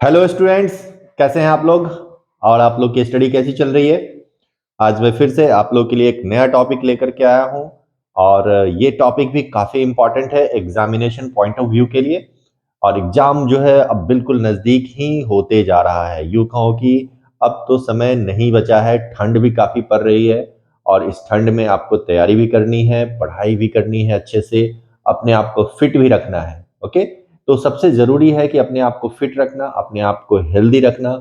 Hello students, कैसे हैं आप लोग और आप लोग की स्टडी कैसी चल रही है। आज मैं फिर से आप लोग के लिए एक नया टॉपिक लेकर के आया हूं और ये टॉपिक भी काफी इंपॉर्टेंट है एग्जामिनेशन पॉइंट ऑफ व्यू के लिए। और एग्जाम जो है अब बिल्कुल नजदीक ही होते जा रहा है। यूं कहो कि अब तो समय नहीं बचा है, ठंड भी काफी पड़ रही है और इस ठंड में आपको तैयारी भी करनी है, पढ़ाई भी करनी है, अच्छे से अपने आप को फिट भी रखना है। ओके, तो सबसे जरूरी है कि अपने आप को फिट रखना, अपने आप को हेल्दी रखना,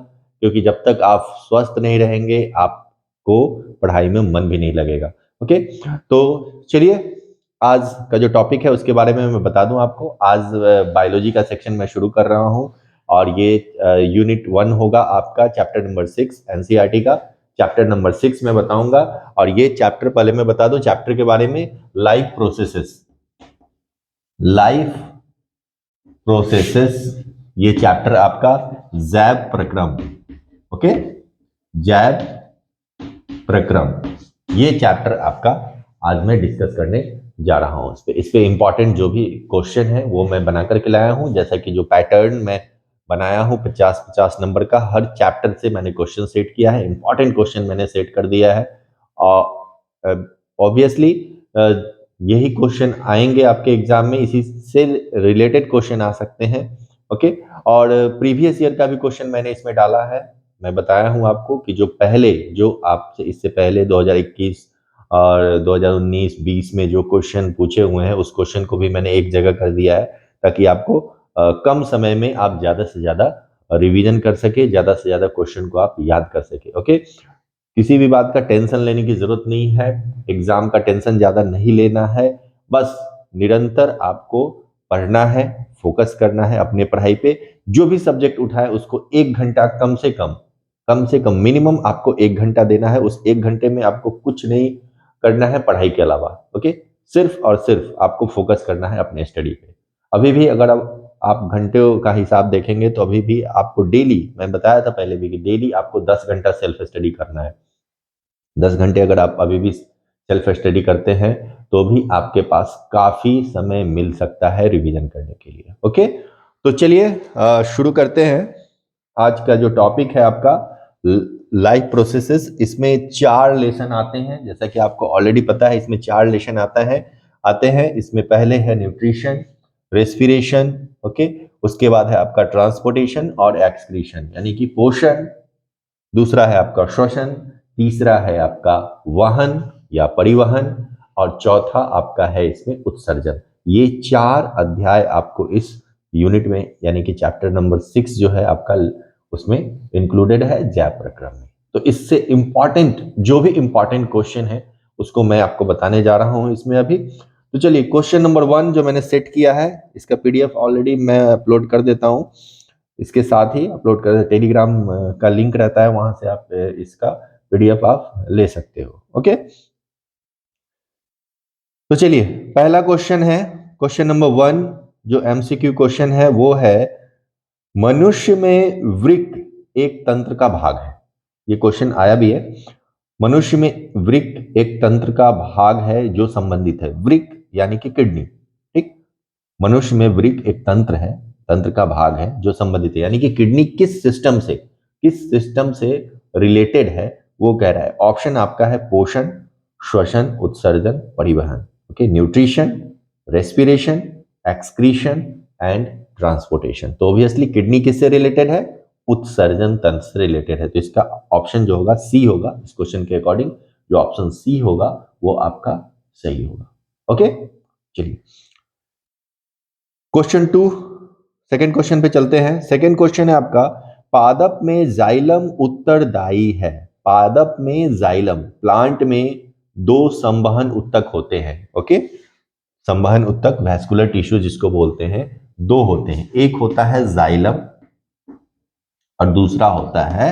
क्योंकि जब तक आप स्वस्थ नहीं रहेंगे आपको पढ़ाई में मन भी नहीं लगेगा। ओके, तो चलिए आज का जो टॉपिक है उसके बारे में मैं बता दूं आपको। आज बायोलॉजी का सेक्शन मैं शुरू कर रहा हूं और ये यूनिट 1 होगा आपका, चैप्टर नंबर 6 एनसीईआरटी का। चैप्टर नंबर 6 मैं बताऊंगा और ये चैप्टर पहले मैं बता दूं चैप्टर के बारे में। लाइफ प्रोसेसेस, लाइफ प्रोसेसेस, ये चैप्टर आपका जैव प्रक्रम। ओके, जैव प्रक्रम, ये चैप्टर आपका आज मैं डिस्कस करने जा रहा हूं। इस पे इंपॉर्टेंट जो भी क्वेश्चन है वो मैं बना करके लाया हूं, जैसा कि जो पैटर्न मैं बनाया हूं 50-50 नंबर का, हर चैप्टर से मैंने क्वेश्चन सेट किया है, इंपॉर्टेंट क्वेश्चन मैंने सेट कर दिया है। और ऑब्वियसली यही क्वेश्चन आएंगे आपके एग्जाम में, इसी से रिलेटेड क्वेश्चन आ सकते हैं। ओके, और प्रीवियस ईयर का भी क्वेश्चन मैंने इसमें डाला है। मैं बताया हूं आपको कि जो आपसे इससे पहले 2021 और 2019-20 में जो क्वेश्चन पूछे हुए हैं उस क्वेश्चन को भी मैंने एक जगह कर दिया है, ताकि आपको कम समय में आप ज्यादा से ज्यादा रिवीजन कर सके, ज्यादा से ज्यादा क्वेश्चन को आप याद कर सके। ओके, किसी भी बात का टेंशन लेने की जरूरत नहीं है, एग्जाम का टेंशन ज्यादा नहीं लेना है। बस निरंतर आपको पढ़ना है, फोकस करना है अपने पढ़ाई पे। जो भी सब्जेक्ट उठाए उसको 1 घंटा कम से कम मिनिमम आपको 1 घंटा देना है। उस 1 घंटे में आपको कुछ नहीं करना है पढ़ाई के अलावा। ओके, सिर्फ और सिर्फ आपको फोकस करना है अपने स्टडी पे। अभी भी अगर आप घंटों का हिसाब देखेंगे तो अभी भी आपको डेली, मैं बताया था पहले भी कि डेली आपको 10 घंटा सेल्फ स्टडी करना है। 10 घंटे अगर आप अभी भी सेल्फ स्टडी करते हैं तो भी आपके पास काफी समय मिल सकता है रिवीजन करने के लिए। ओके, तो चलिए शुरू करते हैं। आज का जो टॉपिक है आपका लाइफ प्रोसेसेस, इसमें 4 लेसन आते हैं, जैसा कि आपको ऑलरेडी पता है। इसमें 4 लेसन आते हैं। इसमें पहले है न्यूट्रिशन, रेस्पिरेशन, ओके, उसके बाद है आपका ट्रांसपोर्टेशन और एक्सक्रीशन यानी कि पोषण, दूसरा है आपका श्वसन, तीसरा है आपका वाहन या परिवहन, और चौथा आपका है इसमें उत्सर्जन। ये 4 अध्याय आपको इस यूनिट में यानी कि चैप्टर नंबर 6 जो है आपका, उसमें इंक्लूडेड है जैव प्रक्रम में। तो इससे इंपॉर्टेंट जो भी इंपॉर्टेंट क्वेश्चन है उसको मैं आपको बताने जा रहा हूं इसमें अभी। तो चलिए क्वेश्चन नंबर 1 जो मैंने सेट किया है, इसका पीडीएफ ऑलरेडी मैं अपलोड कर देता हूं। इसके साथ ही अपलोड कर टेलीग्राम का लिंक रहता है, वहां से आप इसका पीडीएफ आप ले सकते हो। ओके, तो चलिए पहला क्वेश्चन है, क्वेश्चन नंबर 1 जो एमसीक्यू क्वेश्चन है वो है, मनुष्य में वृक्क एक तंत्र का भाग है। ये क्वेश्चन आया भी है। मनुष्य में वृक्क एक तंत्र का भाग है जो संबंधित है, वृक्क यानी कि किडनी। ठीक, मनुष्य में वृक्क एक तंत्र है, तंत्र का भाग है जो संबंधित है, यानी कि किडनी किस सिस्टम से रिलेटेड है वो कह रहा है। ऑप्शन आपका है पोषण, श्वसन, उत्सर्जन, परिवहन। Okay, nutrition, respiration, excretion and transportation. तो ऑब्वियसली किडनी किससे रिलेटेड है? उत्सर्जन तंत्र से रिलेटेड है। तो इसका ऑप्शन जो होगा सी होगा, इस क्वेश्चन के अकॉर्डिंग जो ऑप्शन सी होगा वो आपका सही होगा। ओके, चलिए क्वेश्चन 2, सेकेंड क्वेश्चन पे चलते हैं। सेकेंड क्वेश्चन है आपका, पादप में जाइलम उत्तरदायी है। पादप में जाइलम, प्लांट में 2 संवहन उत्तक होते हैं। ओके, संवहन उत्तक, वैस्कुलर टिश्यू जिसको बोलते हैं, 2 होते हैं। एक होता है जाइलम और दूसरा होता है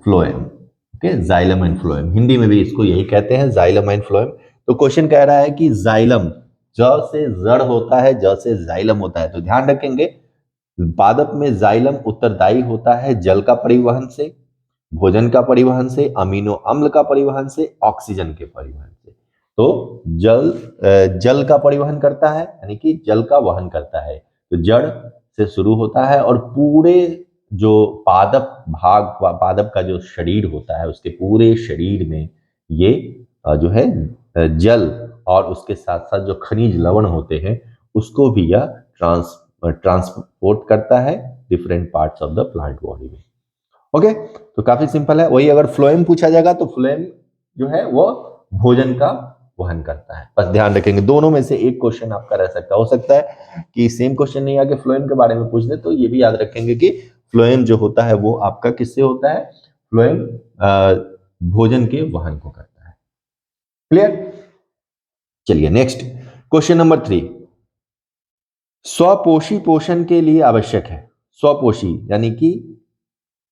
phloem. Okay, xylem and phloem, Hindi में भी इसको यही कहते हैं, जाइलम एंड फ्लोएम। तो क्वेश्चन कह रहा है कि जाइलम, ज से जड़ होता है, ज से जाइलम होता है। तो ध्यान रखेंगे, पादप में जाइलम उत्तरदायी होता है जल का परिवहन से, भोजन का परिवहन से, अमीनो अम्ल का परिवहन से, ऑक्सीजन के परिवहन से। तो जल का परिवहन करता है यानी कि जल का वहन करता है। तो जड़ से शुरू होता है और पूरे जो पादप भाग, पादप का जो शरीर होता है, उसके पूरे शरीर में ये जो है जल और उसके साथ साथ जो खनिज लवण होते हैं उसको भी यह ट्रांसपोर्ट करता है different parts of the plant body में। ओके, तो काफी सिंपल है। वही अगर फ्लोएम पूछा जाएगा तो फ्लोएम जो है वो भोजन का वहन करता है। बस ध्यान रखेंगे, दोनों में से एक क्वेश्चन आपका रह सकता है। हो सकता है कि सेम क्वेश्चन नहीं आके फ्लोएम के बारे में पूछ दे, तो ये भी याद रखेंगे कि फ्लोएम जो होता है वो आपका किससे होता है? फ्लोएम भोजन के वहन को करता है। क्लियर? चलिए नेक्स्ट क्वेश्चन नंबर 3, स्वपोषी पोषण के लिए आवश्यक है। स्वपोषी यानी कि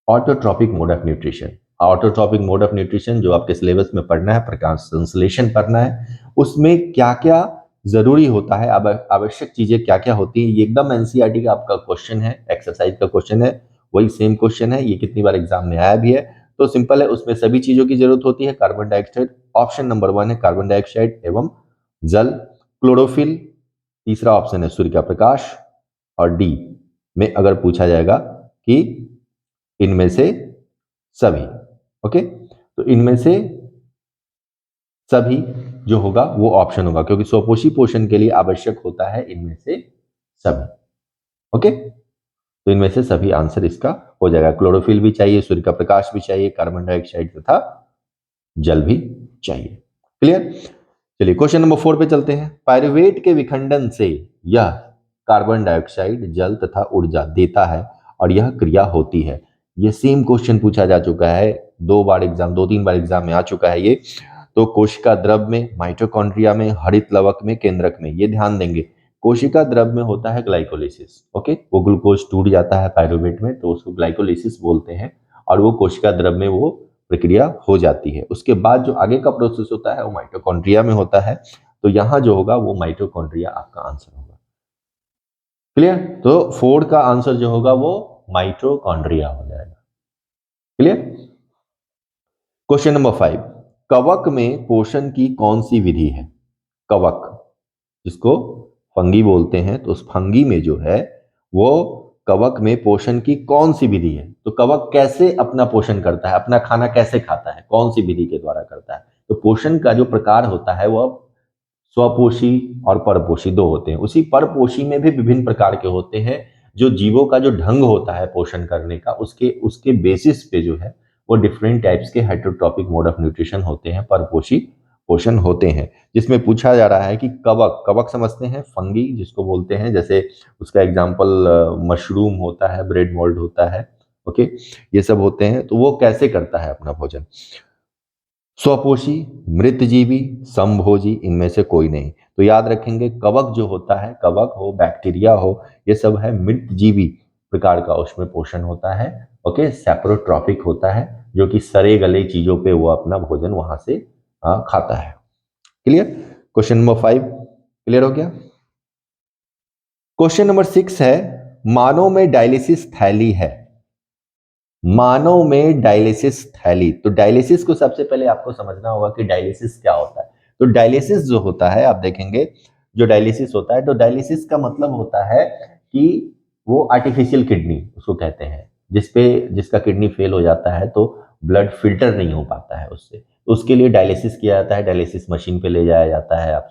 autotrophic mode of nutrition. Autotrophic mode of nutrition जो आपके सिलेबस में पढ़ना है, प्रकाश संश्लेषण पढ़ना है, उसमें क्या क्या जरूरी होता है, आवश्यक चीजें क्या क्या होती है, ये एकदम एनसीईआरटी का आपका क्वेश्चन है, एक्सरसाइज का क्वेश्चन है, वही सेम क्वेश्चन है, ये कितनी बार एग्जाम में आया भी है। तो सिंपल है, उसमें सभी चीजों की जरूरत होती है। कार्बन डाइऑक्साइड, ऑप्शन नंबर 1 है कार्बन डाइऑक्साइड एवं जल। क्लोरोफिल, तीसरा ऑप्शन है सूर्य का प्रकाश। और डी में अगर पूछा जाएगा कि इनमें से सभी। ओके, तो इनमें से सभी जो होगा वो ऑप्शन होगा, क्योंकि स्वपोषी पोषण के लिए आवश्यक होता है इनमें से सभी। ओके, तो इनमें से सभी आंसर इसका हो जाएगा। क्लोरोफिल भी चाहिए, सूर्य का प्रकाश भी चाहिए, कार्बन डाइऑक्साइड तथा जल भी चाहिए। क्लियर? चलिए क्वेश्चन नंबर 4 पे चलते हैं। पायरुवेट के विखंडन से यह कार्बन डाइऑक्साइड, जल तथा ऊर्जा देता है और यह क्रिया होती है। ये सेम क्वेश्चन पूछा जा चुका है, 2-3 बार एग्जाम में आ चुका है ये। तो कोशिका द्रव में, माइटोकॉन्ड्रिया में, हरित लवक में, केंद्रक में, ये ध्यान देंगे। कोशिका द्रव में होता है ग्लाइकोलिसिस। ओके, वो ग्लूकोज टूट जाता है पायरुवेट में तो उसको ग्लाइकोलिसिस बोलते हैं, और वो कोशिका द्रव में वो प्रक्रिया हो जाती है। उसके बाद जो आगे का प्रोसेस होता है वो माइटोकॉन्ड्रिया में होता है। तो यहां जो होगा वो माइटोकॉन्ड्रिया आपका आंसर होगा। क्लियर? तो 4 का आंसर जो होगा वो माइटोकॉन्ड्रिया हो जाएगा। क्लियर? क्वेश्चन नंबर 5, कवक में पोषण की कौन सी विधि है? कवक, जिसको फंगी बोलते हैं, तो उस फंगी में जो है वो कवक में पोषण की कौन सी विधि है? तो कवक कैसे अपना पोषण करता है, अपना खाना कैसे खाता है, कौन सी विधि के द्वारा करता है? तो पोषण का जो प्रकार होता है वह स्वपोषी और परपोषी दो होते हैं। उसी परपोषी में भी विभिन्न प्रकार के होते हैं। जो जीवों का जो ढंग होता है पोषण करने का, उसके उसके बेसिस पे जो है वो डिफरेंट टाइप्स के हेटेरोट्रॉपिक मोड ऑफ न्यूट्रिशन होते हैं, परपोषी पोषण होते हैं। जिसमें पूछा जा रहा है कि कवक, कवक समझते हैं, फंगी जिसको बोलते हैं, जैसे उसका एग्जांपल मशरूम होता है, ब्रेड मोल्ड होता है। ओके, ये सब होते हैं। तो वो कैसे करता है अपना भोजन? स्वपोषी, मृतजीवी, समभोजी, इनमें से कोई नहीं। तो याद रखेंगे, कवक जो होता है, कवक हो, बैक्टीरिया हो, ये सब है मृतजीवी प्रकार का उसमें पोषण होता है। ओके, सैप्रोट्रॉपिक होता है, जो कि सड़े गले चीजों पे वो अपना भोजन वहां से खाता है। क्लियर? क्वेश्चन नंबर 5 क्लियर हो गया। क्वेश्चन नंबर 6 है, मानव में डायलिसिस थैली है। मानव में डायलिसिस थैली। तो डायलिसिस को सबसे पहले आपको समझना होगा कि डायलिसिस क्या होता है। तो डायलिसिस जो होता है, आप देखेंगे जो डायलिसिस होता है, तो डायलिसिस का मतलब होता है कि वो आर्टिफिशियल किडनी उसको कहते हैं, जिसका किडनी फेल हो जाता है तो ब्लड फिल्टर नहीं हो पाता है उससे, तो उसके लिए डायलिसिस किया जाता है, डायलिसिस मशीन पे ले जाया जाता है। आप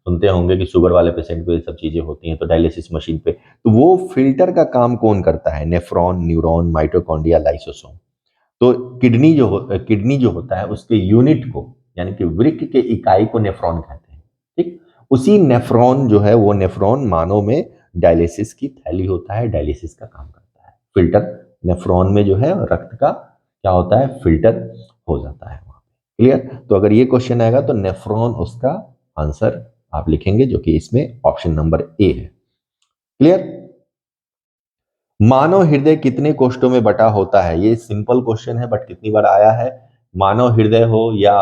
सुनते होंगे कि शुगर वाले पेशेंट को ये सब चीजें होती हैं, तो डायलिसिस मशीन पे, तो वो फिल्टर का काम कौन करता है? Nephron, neuron, mitochondria, lysosome. तो किडनी जो होता है उसके यूनिट को, यानी कि वृक्क के इकाई को नेफ्रॉन कहते हैं। ठीक, उसी नेफ्रॉन जो है वो नेफ्रॉन मानव में डायलिसिस की थैली होता है, डायलिसिस का काम करता है। फिल्टर, नेफ्रॉन में जो है रक्त का क्या होता है? फिल्टर हो जाता है वहां पे। क्लियर? तो अगर ये क्वेश्चन आएगा तो नेफ्रॉन उसका आंसर आप लिखेंगे, जो कि इसमें ऑप्शन नंबर ए है। क्लियर? मानव हृदय कितने कोष्ठों में बटा होता है? ये सिंपल क्वेश्चन है बट कितनी बार आया है। मानव हृदय हो या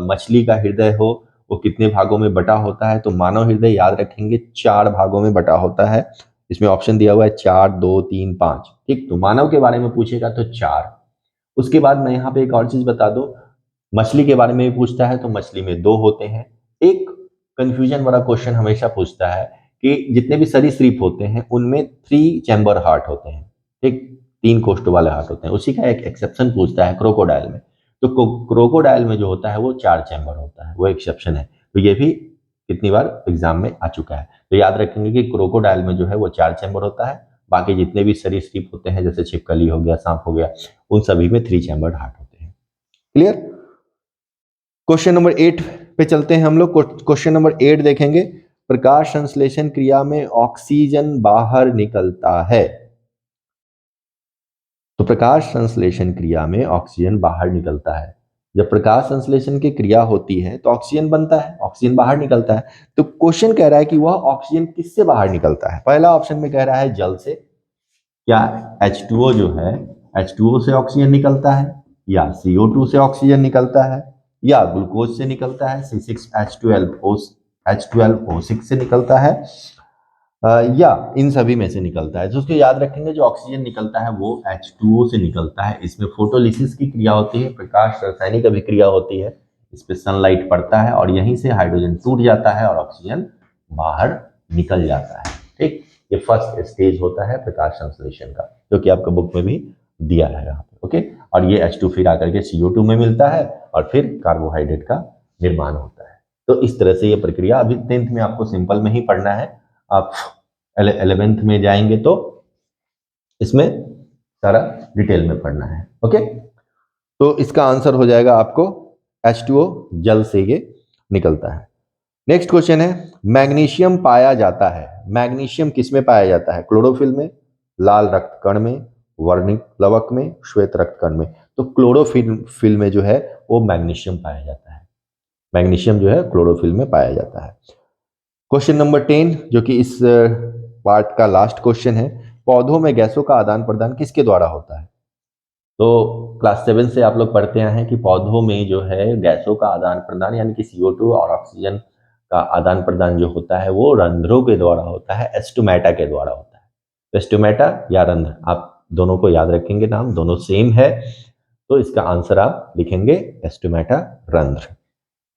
मछली का हृदय हो, वो कितने भागों में बटा होता है? तो मानव हृदय याद रखेंगे 4 भागों में बटा होता है। इसमें ऑप्शन दिया हुआ है 4, 2, 3, 5। ठीक, तो मानव के बारे में पूछेगा तो 4। उसके बाद मैं यहाँ पे एक और चीज बता दूं, मछली के बारे में भी पूछता है तो मछली में 2 होते हैं। एक कंफ्यूजन वाला क्वेश्चन हमेशा पूछता है कि जितने भी सरीसृप होते हैं उनमें 3 चैम्बर हार्ट होते हैं। ठीक, 3 कोष्ठों वाले हार्ट होते हैं। उसी का एक एक्सेप्शन पूछता है क्रोकोडाइल में। तो क्रोकोडाइल में जो होता है वो 4 चैम्बर होता है, वो एक्सेप्शन है। तो ये भी कितनी बार एग्जाम में आ चुका है। तो याद रखेंगे कि क्रोकोडाइल में जो है वो 4 चैम्बर होता है, बाकी जितने भी सरीसृप होते हैं जैसे छिपकली हो गया, सांप हो गया, उन सभी में 3 चैम्बर्ड हार्ट होते हैं। क्लियर। क्वेश्चन नंबर 8 पे चलते हैं हम लोग। क्वेश्चन नंबर 8 देखेंगे, प्रकाश संश्लेषण क्रिया में ऑक्सीजन बाहर निकलता है। तो प्रकाश संश्लेषण क्रिया में ऑक्सीजन बाहर निकलता है। जब प्रकाश संश्लेषण की क्रिया होती है तो ऑक्सीजन बनता है, ऑक्सीजन बाहर निकलता है। तो क्वेश्चन कह रहा है कि वह ऑक्सीजन किससे बाहर निकलता है। पहला ऑप्शन में कह रहा है जल से, क्या H2O जो है H2O से ऑक्सीजन निकलता है, या CO2 से ऑक्सीजन निकलता है, या ग्लूकोज से निकलता है, C6H12O6 से निकलता है, या इन सभी में से निकलता है। तो उसको याद रखेंगे, जो ऑक्सीजन निकलता है वो H2O से निकलता है। इसमें फोटोलिसिस की क्रिया होती है, प्रकाश रासायनिक अभिक्रिया होती है, इस पे सनलाइट पड़ता है और यहीं से हाइड्रोजन टूट जाता है और ऑक्सीजन बाहर निकल जाता है। ठीक, ये फर्स्ट स्टेज होता है प्रकाश संश्लेषण का, जो कि आपका बुक में भी दिया है यहाँ पे। ओके, और ये H2 फिर आकर के CO2 में मिलता है और फिर कार्बोहाइड्रेट का निर्माण होता है। तो इस तरह से ये प्रक्रिया, अभी 10th में आपको सिंपल में ही पढ़ना है, आप 11th में जाएंगे तो इसमें सारा डिटेल में पढ़ना है। ओके, तो इसका आंसर हो जाएगा आपको H2O, जल से ये निकलता है। नेक्स्ट क्वेश्चन है, मैग्नीशियम पाया जाता है। मैग्नीशियम किस में पाया जाता है? क्लोरोफिल में, लाल रक्त कण में, वर्णिक प्लवक में, श्वेत रक्त कण में। तो क्लोरोफिल में जो है वो मैग्नीशियम पाया जाता है। मैग्नीशियम जो है क्लोरोफिल में पाया जाता है। क्वेश्चन नंबर 10, जो कि इस पार्ट का लास्ट क्वेश्चन है, पौधों में गैसों का आदान प्रदान किसके द्वारा होता है? तो क्लास 7 से आप लोग पढ़ते आए हैं कि पौधों में जो है गैसों का आदान प्रदान यानी कि CO2 और ऑक्सीजन का आदान प्रदान जो होता है वो रंध्रों के द्वारा होता है, एस्टोमेटा के द्वारा होता है। एस्टोमेटा या रंध्र, आप दोनों को याद रखेंगे, नाम दोनों सेम है, तो इसका आंसर आप लिखेंगे एस्टोमेटा, रंध्र।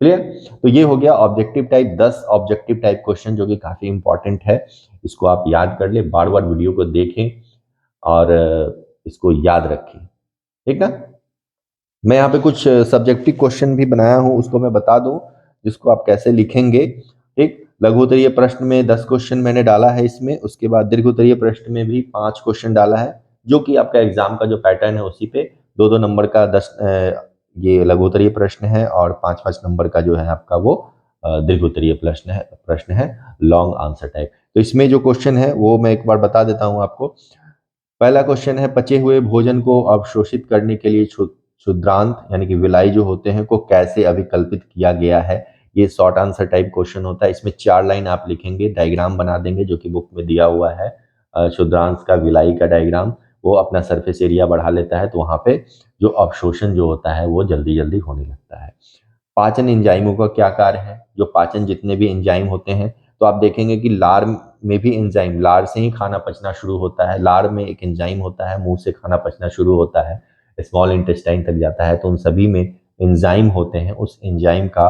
क्लियर। तो ये हो गया objective type, 10 objective type question जो कि काफी इंपॉर्टेंट है। इसको आप याद कर ले, बार बार वीडियो को देखें और इसको याद रखें, ठीक ना। मैं यहाँ पे कुछ सब्जेक्टिव क्वेश्चन भी बनाया हूँ, उसको मैं बता दूं जिसको आप कैसे लिखेंगे। ठीक, लघु उत्तरीय प्रश्न में 10 क्वेश्चन मैंने डाला है इसमें, उसके बाद दीर्घ उत्तरीय प्रश्न में भी 5 क्वेश्चन डाला है, जो कि आपका एग्जाम का जो पैटर्न है उसी पे 2-2 नंबर का 10 ये लघु उत्तरीय प्रश्न है और 5-5 नंबर का जो है आपका वो दीर्घ उत्तरीय प्रश्न है लॉन्ग आंसर टाइप। तो इसमें जो क्वेश्चन है वो मैं एक बार बता देता हूँ आपको। पहला क्वेश्चन है, पचे हुए भोजन को अवशोषित करने के लिए क्षुद्रांत यानी कि विलाई जो होते हैं को कैसे अभिकल्पित किया गया है? ये शॉर्ट आंसर टाइप क्वेश्चन होता है। इसमें 4 लाइन आप लिखेंगे, डायग्राम बना देंगे जो कि बुक में दिया हुआ है। क्षुद्रांश का, विलाई का डायग्राम, वो अपना सरफेस एरिया बढ़ा लेता है तो वहां पे जो अवशोषण जो होता है वो जल्दी जल्दी होने लगता है। पाचन एंजाइमों का क्या कार्य है? जो पाचन जितने भी एंजाइम होते हैं, तो आप देखेंगे कि लार में भी एंजाइम, लार से ही खाना पचना शुरू होता है। लार में एक एंजाइम होता है, मुंह से खाना पचना शुरू होता है, स्मॉल इंटेस्टाइन तक जाता है, तो उन सभी में एंजाइम होते हैं। उस एंजाइम का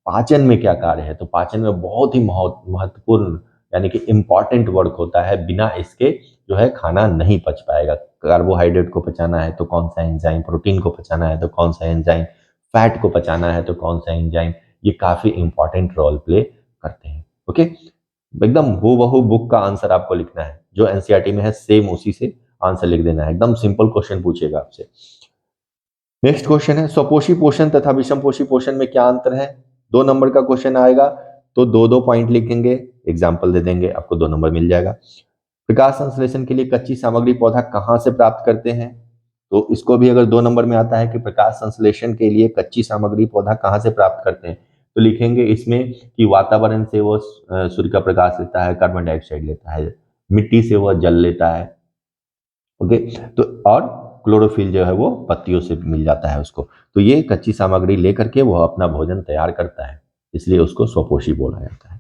पाचन में क्या कार्य है? तो पाचन में बहुत ही महत्वपूर्ण यानी कि इंपॉर्टेंट वर्क होता है, बिना इसके जो है खाना नहीं पच पाएगा। कार्बोहाइड्रेट को पचाना है तो कौन सा एंजाइम, प्रोटीन को पचाना है तो कौन सा एंजाइम, फैट को पचाना है तो कौन सा एंजाइम, ये काफी इंपॉर्टेंट रोल प्ले करते हैं। ओके, एकदम हूबहू बुक का आंसर आपको लिखना है, जो एनसीईआरटी में है सेम उसी से आंसर लिख देना है। एकदम सिंपल क्वेश्चन पूछेगा आपसे। नेक्स्ट क्वेश्चन है, स्वपोषी पोषण तथा विषमपोषी पोषण में क्या अंतर है? 2 नंबर का क्वेश्चन आएगा तो 2-2 पॉइंट लिखेंगे, एग्जाम्पल दे देंगे, आपको 2 नंबर मिल जाएगा। प्रकाश संश्लेषण के लिए कच्ची सामग्री पौधा कहाँ से प्राप्त करते हैं? तो इसको भी अगर 2 नंबर में आता है कि प्रकाश संश्लेषण के लिए कच्ची सामग्री पौधा कहाँ से प्राप्त करते हैं, तो लिखेंगे इसमें कि वातावरण से वो सूर्य का प्रकाश लेता है, कार्बन डाइऑक्साइड लेता है, मिट्टी से वह जल लेता है। ओके, तो और क्लोरोफिल जो है वो पत्तियों से मिल जाता है उसको। तो ये कच्ची सामग्री लेकर के वह अपना भोजन तैयार करता है, इसलिए उसको स्वपोषी बोला जाता है।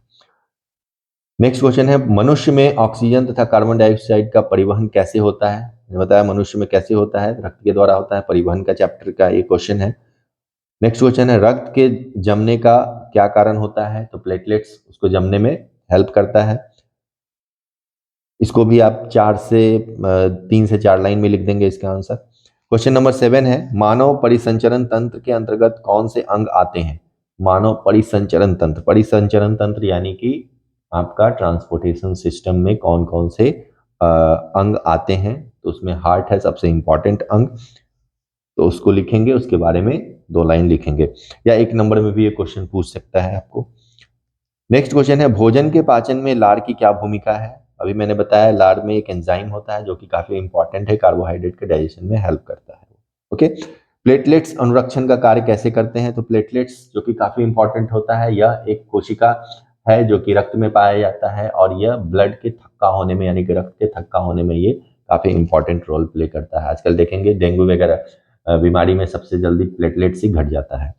नेक्स्ट क्वेश्चन है, मनुष्य में ऑक्सीजन तथा कार्बन डाइऑक्साइड का परिवहन कैसे होता है? मैंने बताया मनुष्य में कैसे होता है, रक्त के द्वारा होता है। परिवहन का चैप्टर का ये क्वेश्चन है। नेक्स्ट क्वेश्चन है, रक्त के जमने का क्या कारण होता है? तो प्लेटलेट्स उसको जमने में हेल्प करता है। इसको भी आप 3 से 4 लाइन में लिख देंगे इसका आंसर। क्वेश्चन नंबर 7 है, मानव परिसंचरण तंत्र के अंतर्गत कौन से अंग आते हैं? मानव परिसंचरण तंत्र, परिसंचरण तंत्र यानी कि आपका ट्रांसपोर्टेशन सिस्टम में कौन कौन से अंग आते हैं? तो उसमें हार्ट है सबसे इंपॉर्टेंट अंग, तो उसको लिखेंगे, उसके बारे में 2 लाइन लिखेंगे, या 1 नंबर में भी ये क्वेश्चन पूछ सकता है आपको। नेक्स्ट क्वेश्चन है, भोजन के पाचन में लार की क्या भूमिका है? अभी मैंने बताया लार में एक एंजाइम होता है जो कि काफी इंपॉर्टेंट है, कार्बोहाइड्रेट के डाइजेशन में हेल्प करता है। ओके, प्लेटलेट्स अनुरक्षण का कार्य कैसे करते हैं? तो प्लेटलेट्स जो कि काफी इंपॉर्टेंट होता है, यह एक कोशिका है जो कि रक्त में पाया जाता है, और यह ब्लड के थक्का होने में यानी कि रक्त के थक्का होने में ये काफी इंपॉर्टेंट रोल प्ले करता है। आजकल देखेंगे डेंगू वगैरह बीमारी में सबसे जल्दी प्लेटलेट्स ही घट जाता है।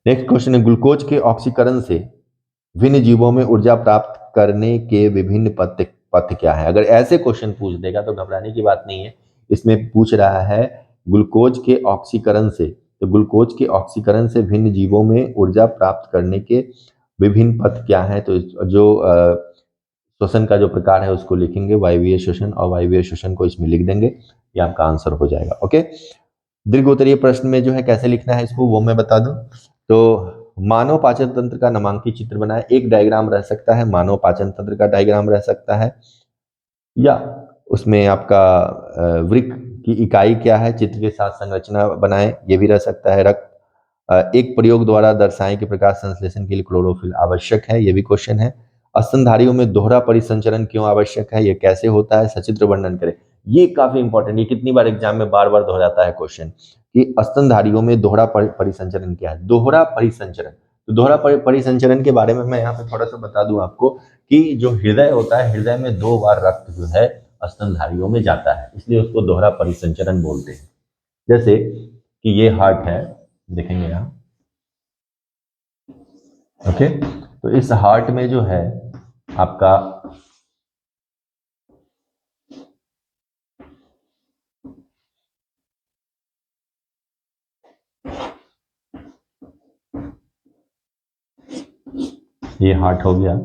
नेक्स्ट क्वेश्चन है, ग्लूकोज के ऑक्सीकरण से विभिन्न जीवों में ऊर्जा प्राप्त करने के विभिन्न पथ क्या है? अगर ऐसे क्वेश्चन पूछ देगा तो घबराने की बात नहीं है। इसमें पूछ रहा है ग्लूकोज के ऑक्सीकरण से, तो ग्लूकोज के ऑक्सीकरण से भिन्न जीवों में ऊर्जा प्राप्त करने के विभिन्न पथ क्या है? तो जो श्वसन का जो प्रकार है उसको लिखेंगे, वायवीय श्वसन, और वायवीय श्वसन को इसमें लिख देंगे, ये आपका आंसर हो जाएगा। ओके, दीर्घ उत्तरीय प्रश्न में जो है कैसे लिखना है इसको वो मैं बता दूं। तो मानव पाचन तंत्र का नामांकित चित्र बनाए, एक डायग्राम रह सकता है, मानव पाचन तंत्र का डायग्राम रह सकता है, या उसमें आपका वृक्क की इकाई क्या है चित्र के साथ संरचना बनाए, ये भी रह सकता है। रक्त एक प्रयोग द्वारा दर्शाएं कि प्रकाश संश्लेषण के लिए क्लोरोफिल आवश्यक है, ये भी क्वेश्चन है। स्तनधारियों में दोहरा परिसंचरण क्यों आवश्यक है, ये कैसे होता है, सचित्र वर्णन करें। ये काफी इंपॉर्टेंट, ये कितनी बार एग्जाम में बार बार दोहराता है क्वेश्चन कि स्तनधारियों में दोहरा परिसंचरण क्या है। दोहरा परिसंचरण, तो दोहरा परिसंचरण के बारे में मैं यहाँ पे थोड़ा सा बता दूं आपको कि जो हृदय होता है, हृदय में 2 बार रक्त जो है स्तनधारियों में जाता है, इसलिए उसको दोहरा परिसंचरण बोलते हैं। जैसे कि ये हार्ट है, देखेंगे यहाँ, ओके, तो इस हार्ट में जो है आपका ये हार्ट हो गया।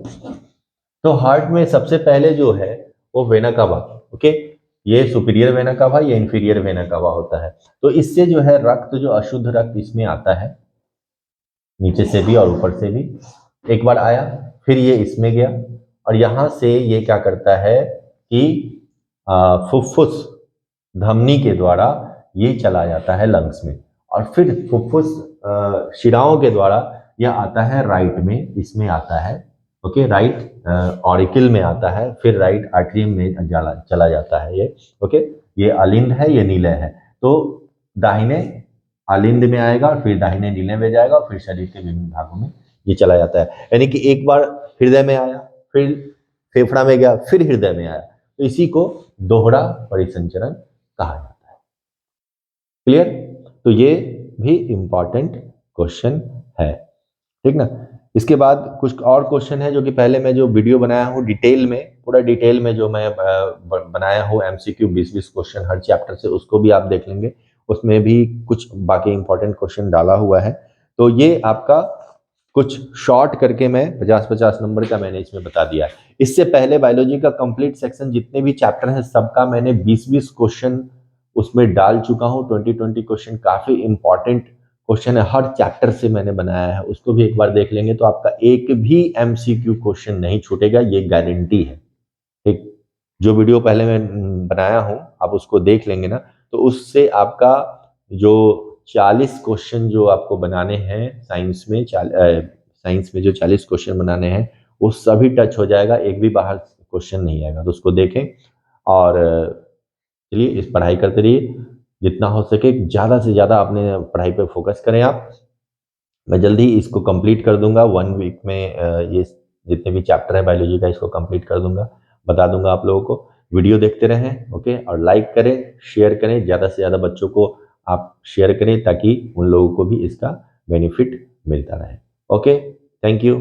तो हार्ट में सबसे पहले जो है वो वेना कावा, ओके, ये सुपीरियर वेना कावा, ये इंफीरियर वेना कावा होता है। तो इससे जो है रक्त, जो अशुद्ध रक्त इसमें आता है, नीचे से भी और ऊपर से भी, एक बार आया, फिर ये इसमें गया, और यहां से ये क्या करता है कि फुफ्फुस धमनी के द्वारा ये चला जाता है लंग्स में, और फिर फुफ्फुस शिराओं के द्वारा यह आता है राइट में, इसमें आता है, ओके, राइट ऑरिकल में आता है, फिर राइट आर्टरियम में चला जाता है ये, ओके। ये अलिंद है, ये नीलय है, तो दाहिने अलिंद में आएगा, फिर दाहिने नीले में जाएगा, फिर शरीर के विभिन्न भागों में ये चला जाता है। यानी कि एक बार हृदय में आया, फिर फेफड़ा में गया, फिर हृदय में आया, तो इसी को दोहरा परिसंचरण कहा जाता है। क्लियर? तो ये भी इंपॉर्टेंट क्वेश्चन है, ठीक ना। इसके बाद कुछ और क्वेश्चन है जो कि पहले मैं जो वीडियो बनाया हूँ डिटेल में, पूरा डिटेल में जो मैं बनाया हूँ एमसीक्यू 20-20 क्वेश्चन हर चैप्टर से, उसको भी आप देख लेंगे, उसमें भी कुछ बाकी इंपॉर्टेंट क्वेश्चन डाला हुआ है। तो ये आपका कुछ शॉर्ट करके मैं 50-50 नंबर का मैंने इसमें बता दिया है। इससे पहले बायोलॉजी का कंप्लीट सेक्शन जितने भी चैप्टर हैं सबका मैंने 20-20 क्वेश्चन उसमें डाल चुका हूँ। 20-20 क्वेश्चन काफी इंपॉर्टेंट क्वेश्चन है, हर चैप्टर से मैंने बनाया है, उसको भी एक बार देख लेंगे तो आपका एक भी एमसीक्यू क्वेश्चन नहीं छूटेगा, ये गारंटी है। ठीक, जो वीडियो पहले मैं बनाया हूं आप उसको देख लेंगे ना, तो उससे आपका जो 40 क्वेश्चन जो आपको बनाने हैं साइंस में जो 40 क्वेश्चन बनाने हैं वो सभी टच हो जाएगा, एक भी बाहर क्वेश्चन नहीं आएगा। तो उसको देखें और चलिए इस पढ़ाई करते रहिए, जितना हो सके ज़्यादा से ज़्यादा अपने पढ़ाई पे फोकस करें आप। मैं जल्दी ही इसको कंप्लीट कर दूंगा 1 वीक में, ये जितने भी चैप्टर है बायोलॉजी का इसको कंप्लीट कर दूंगा, बता दूंगा आप लोगों को। वीडियो देखते रहें, ओके, और लाइक करें, शेयर करें, ज़्यादा से ज़्यादा बच्चों को आप शेयर करें ताकि उन लोगों को भी इसका बेनिफिट मिलता रहे। Okay, thank you.